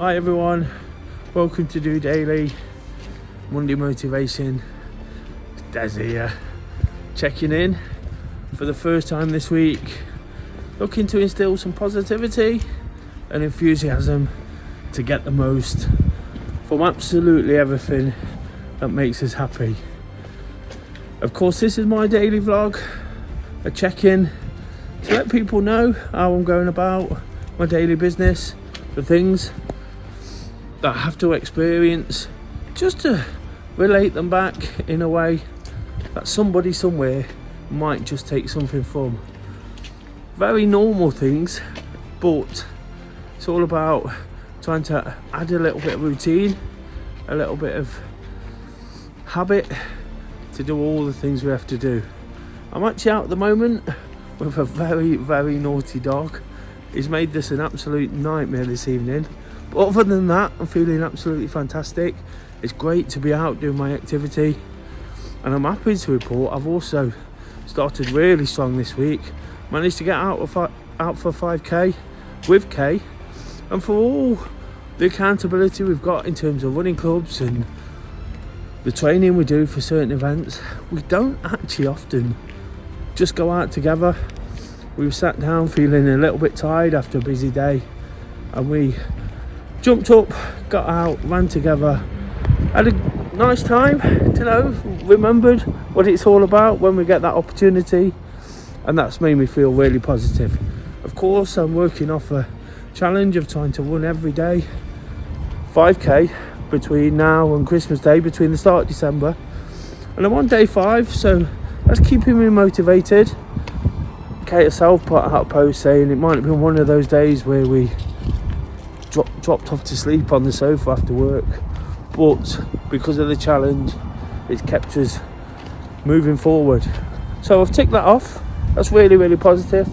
Hi everyone, welcome to DOdaily, Monday Motivation. Des here, checking in for the first time this week, looking to instill some positivity and enthusiasm to get the most from absolutely everything that makes us happy. Of course, this is my daily vlog, a check-in to let people know how I'm going about my daily business, the things that I have to experience, just to relate them back in a way that somebody somewhere might just take something from. Very normal things, but it's all about trying to add a little bit of routine, a little bit of habit to do all the things we have to do. I'm actually out at the moment with a very naughty dog. He's made this an absolute nightmare this evening. But other than that, I'm feeling absolutely fantastic. It's great to be out doing my activity, and I'm happy to report I've also started really strong this week. Managed to get out for 5k with Kay, and for all the accountability we've got in terms of running clubs and the training we do for certain events, we don't actually often just go out together. We sat down feeling a little bit tired after a busy day, and we jumped up, got out, ran together, had a nice time, remembered what it's all about when we get that opportunity, and that's made me feel really positive. Of course, I'm working off a challenge of trying to run every day 5k between now and Christmas Day, between the start of December, and I'm on day 5, so that's keeping me motivated. Kate herself put out a post saying it might have been one of those days where we dropped off to sleep on the sofa after work, but because of the challenge it's kept us moving forward. So I've ticked that off. That's really positive.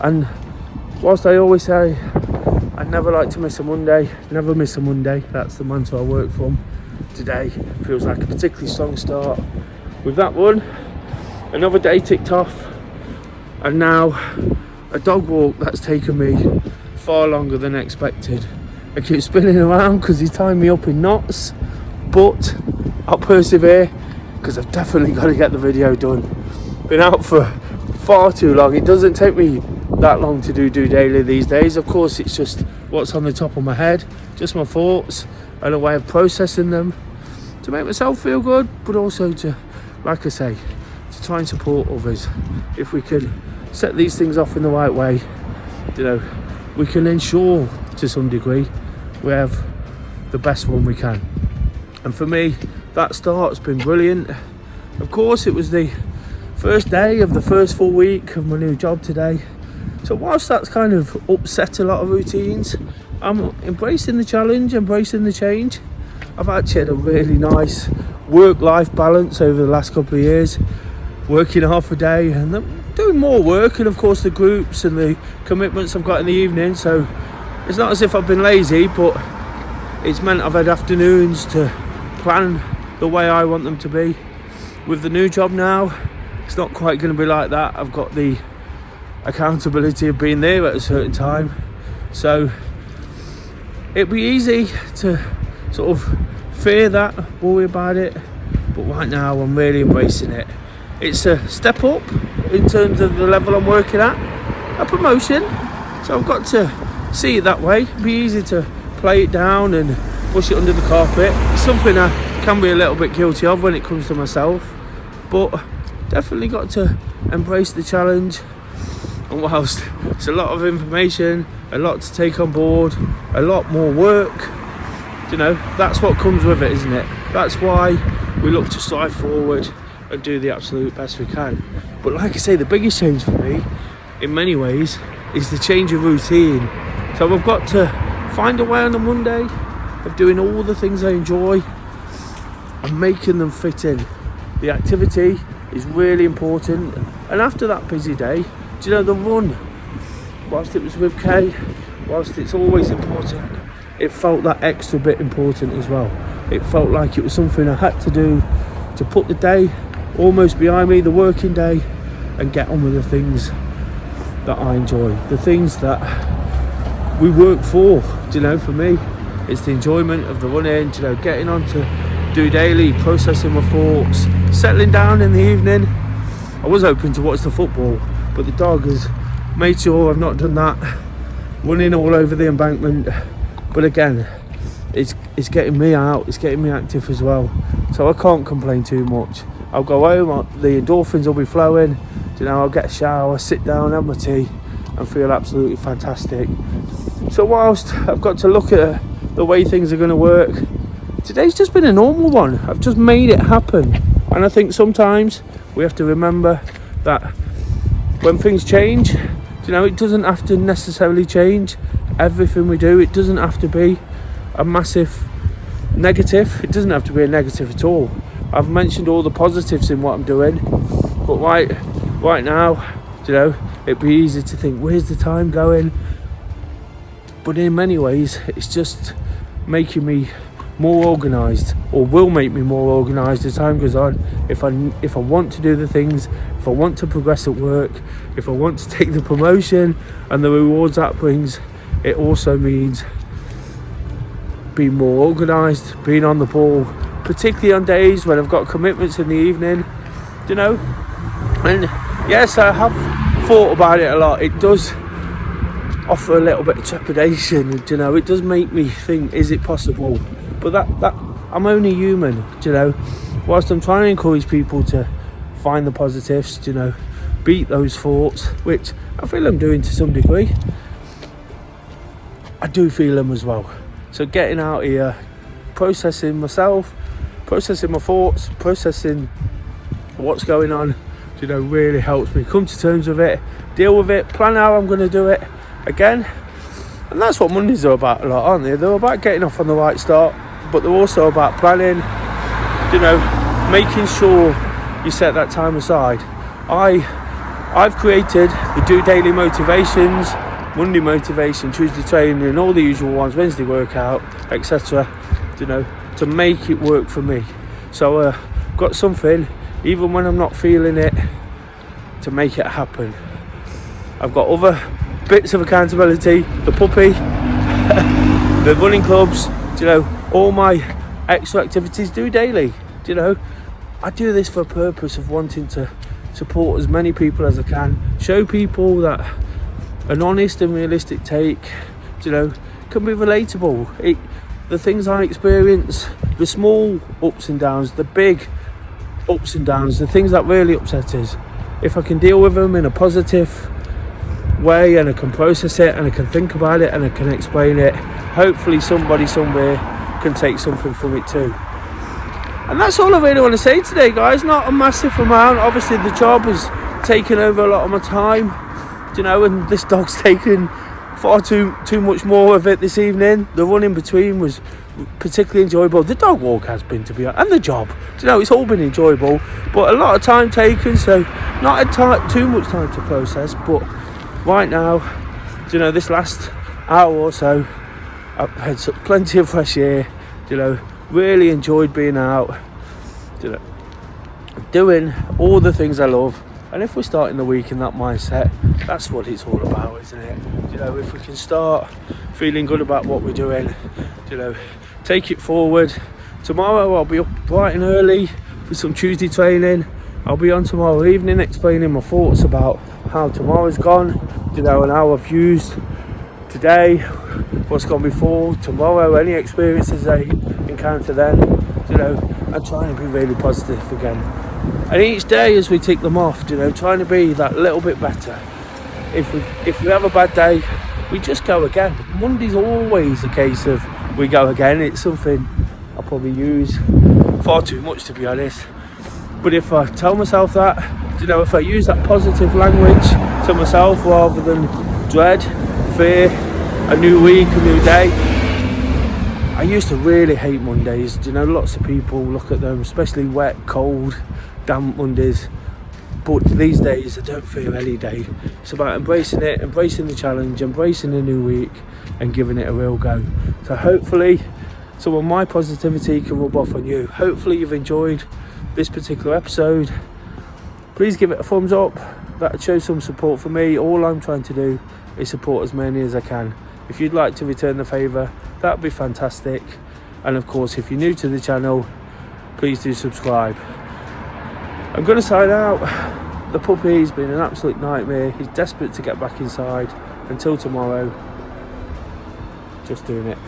And whilst I always say I never like to miss a Monday, never miss a Monday, that's the mantra I work from, today feels like a particularly strong start with that one. Another day ticked off, and now a dog walk that's taken me far longer than expected. I keep spinning around because he's tying me up in knots, but I'll persevere because I've definitely got to get the video done. Been out for far too long. It doesn't take me that long to do daily these days. Of course, it's just what's on the top of my head, just my thoughts and a way of processing them to make myself feel good, but also to, like I say, to try and support others. If we could set these things off in the right way, we can ensure to some degree we have the best one we can. And for me, that start's been brilliant. Of course, it was the first day of the first full week of my new job today, so whilst that's kind of upset a lot of routines, I'm embracing the challenge, embracing the change. I've actually had a really nice work-life balance over the last couple of years, working half a day and doing more work, and of course the groups and the commitments I've got in the evening. So it's not as if I've been lazy, but it's meant I've had afternoons to plan the way I want them to be. With the new job now, it's not quite going to be like that. I've got the accountability of being there at a certain time, so it'd be easy to sort of fear that, worry about it, but right now I'm really embracing it. It's a step up in terms of the level I'm working at, a promotion, so I've got to see it that way. It'd be easy to play it down and push it under the carpet. It's something I can be a little bit guilty of when it comes to myself, but definitely got to embrace the challenge. And whilst it's a lot of information, a lot to take on board, a lot more work, that's what comes with it, isn't it? That's why we look to strive forward and do the absolute best we can. But like I say, the biggest change for me in many ways is the change of routine. So I've got to find a way on a Monday of doing all the things I enjoy and making them fit in. The activity is really important, and after that busy day, the run, whilst it was with Kay, whilst it's always important, it felt that extra bit important as well. It felt like it was something I had to do to put the day almost behind me, the working day, and get on with the things that I enjoy, the things that we work for. For me, it's the enjoyment of the running, getting on to DOdaily, processing my thoughts, settling down in the evening. I was hoping to watch the football, but the dog has made sure I've not done that, running all over the embankment. But again, it's getting me out, it's getting me active as well, so I can't complain too much. I'll go home, the endorphins will be flowing, I'll get a shower, sit down, have my tea and feel absolutely fantastic. So whilst I've got to look at the way things are going to work, today's just been a normal one. I've just made it happen. And I think sometimes we have to remember that when things change, it doesn't have to necessarily change everything we do. It doesn't have to be a massive negative. It doesn't have to be a negative at all. I've mentioned all the positives in what I'm doing, but right now, it'd be easy to think, where's the time going? But in many ways, it's just making me more organised, or will make me more organised as time goes on. If I want to do the things, if I want to progress at work, if I want to take the promotion and the rewards that brings, it also means being more organised, being on the ball, particularly on days when I've got commitments in the evening, And yes, I have thought about it a lot. It does offer a little bit of trepidation, it does make me think, is it possible? But that I'm only human, whilst I'm trying to encourage people to find the positives, beat those thoughts, which I feel I'm doing to some degree. I do feel them as well. So getting out here, processing myself, processing my thoughts, processing what's going on, really helps me come to terms with it, deal with it, plan how I'm going to do it again. And that's what Mondays are about a lot, aren't they? They're about getting off on the right start, but they're also about planning, making sure you set that time aside. I've created the DOdaily motivations, Monday motivation, Tuesday training, and all the usual ones, Wednesday workout, etc. To make it work for me. So got something, even when I'm not feeling it, to make it happen. I've got other bits of accountability, the puppy, the running clubs, all my extra activities, DOdaily. I do this for a purpose of wanting to support as many people as I can, show people that an honest and realistic take, can be relatable. The things I experience, the small ups and downs, the big ups and downs, the things that really upset us, if I can deal with them in a positive way and I can process it and I can think about it and I can explain it, hopefully somebody somewhere can take something from it too. And that's all I really want to say today, guys. Not a massive amount. Obviously the job has taken over a lot of my time, and this dog's taken far too much more of it this evening. The run in between was particularly enjoyable. The dog walk has been, to be honest, and the job, it's all been enjoyable, but a lot of time taken, so not too much time to process. But right now, this last hour or so, I've had plenty of fresh air, really enjoyed being out, doing all the things I love. And if we're starting the week in that mindset, that's what it's all about, isn't it? If we can start feeling good about what we're doing, take it forward. Tomorrow I'll be up bright and early for some Tuesday training. I'll be on tomorrow evening explaining my thoughts about how tomorrow's gone, and how I've used today, what's gone before, tomorrow, any experiences I encounter then, and trying to be really positive again. And each day as we tick them off, trying to be that little bit better. If we have a bad day, we just go again. Monday's always a case of we go again. It's something I probably use far too much, to be honest. But if I tell myself that, if I use that positive language to myself rather than dread, fear, a new week, a new day. I used to really hate Mondays. Lots of people look at them, especially wet, cold, damp Mondays. But these days I don't fear any day. It's about embracing it, embracing the challenge, embracing the new week and giving it a real go. So hopefully some of my positivity can rub off on you. Hopefully you've enjoyed this particular episode. Please give it a thumbs up. That shows some support for me. All I'm trying to do is support as many as I can. If you'd like to return the favour, that would be fantastic. And of course, if you're new to the channel, please do subscribe. I'm going to sign out. The puppy's been an absolute nightmare. He's desperate to get back inside. Until tomorrow, just doing it.